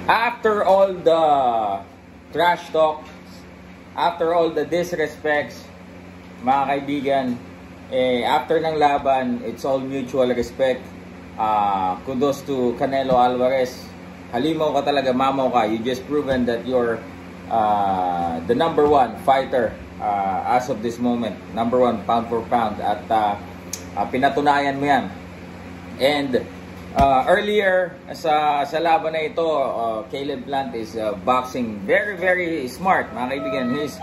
After all the trash talk, after all the disrespects, mga kaibigan, after ng laban, it's all mutual respect. Kudos to Canelo Alvarez. Halimaw ka talaga, mamaw ka. You just proven that you're the number one fighter as of this moment. Number one pound for pound. At pinatunayan mo yan. And earlier sa laban na ito, Caleb Plant is boxing very very smart, mga kaibigan. He's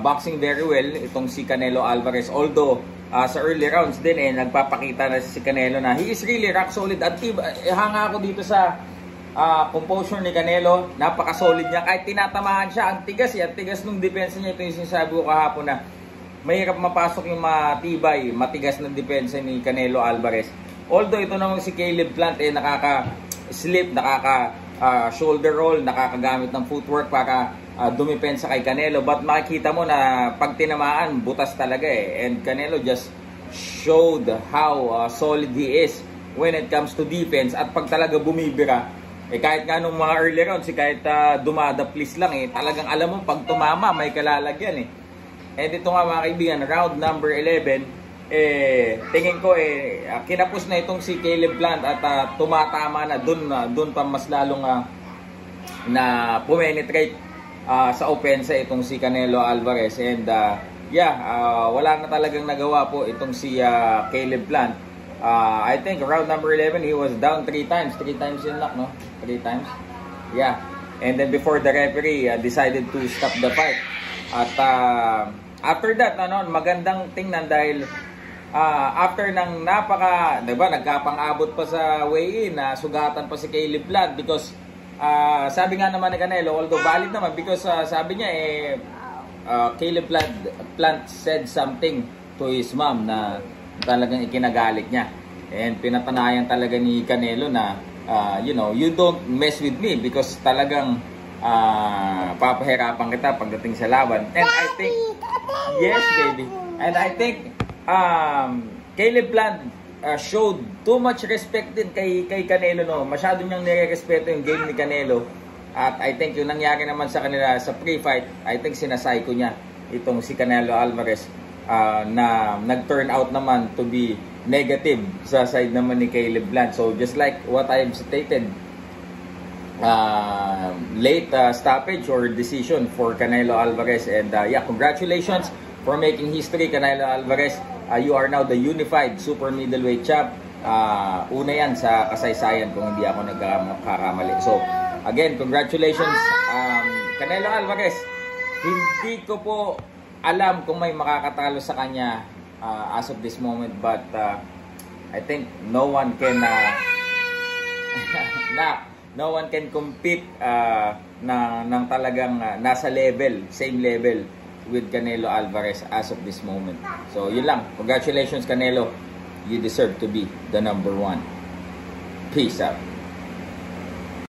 boxing very well itong si Canelo Alvarez, although sa early rounds din nagpapakita na si Canelo na he is really rock solid. At hanga ako dito sa composure ni Canelo. Napaka-solid niya kahit tinatamaan siya. Ang tigas nung depensa niya. Ito yung sinasabi ko kahapon na mahirap mapasok yung matibay, matigas ng depensa ni Canelo Alvarez. Although ito naman si Caleb Plant nakaka-slip, shoulder roll, nakakagamit ng footwork para dumipensa kay Canelo. But makikita mo na pag tinamaan, butas talaga And Canelo just showed how solid he is when it comes to defense. At pag talaga bumibira, kahit nga nung mga early rounds, kahit dumadaplis lang talagang alam mo pag tumama, may kalalagyan And ito nga mga kaibigan, round number 11, tingin ko kinapos na itong si Caleb Plant at tumatama na dun pa mas lalong na pumenetrate sa opensa itong si Canelo Alvarez. And wala na talagang nagawa po itong si Caleb Plant. I think round number 11 he was down 3 times in luck, no? 3 times. And then before the referee decided to stop the fight. At after that, magandang tingnan dahil after ng nagkapang-abot pa sa weigh-in, sugatan pa si Caleb Plant because sabi nga naman ni Canelo, although valid naman because sabi niya Caleb Plant said something to his mom na talagang ikinagalit niya. And pinapanayan talaga ni Canelo na you don't mess with me because talagang papahirapan kita pagdating sa laban. And I think, yes baby, and I think Caleb Plant showed too much respect din kay Canelo, no? Masyado niyang nire-respeto yung game ni Canelo. At I think yung nangyari naman sa kanila sa pre-fight, I think sinasayko niya itong si Canelo Alvarez na nag-turn out naman to be negative sa side naman ni Caleb Plant. So just like what I've stated, late stoppage or decision for Canelo Alvarez. And congratulations for making history, Canelo Alvarez. You are now the unified super middleweight champ. Una yan sa kasaysayan kung hindi ako nagkakamali. So again, congratulations Canelo Alvarez. Hindi ko po alam kung may makakatalo sa kanya as of this moment, but I think no one can no one can compete ng talagang nasa level, same level with Canelo Alvarez as of this moment. So yun lang. Congratulations Canelo. You deserve to be the number one. Peace out.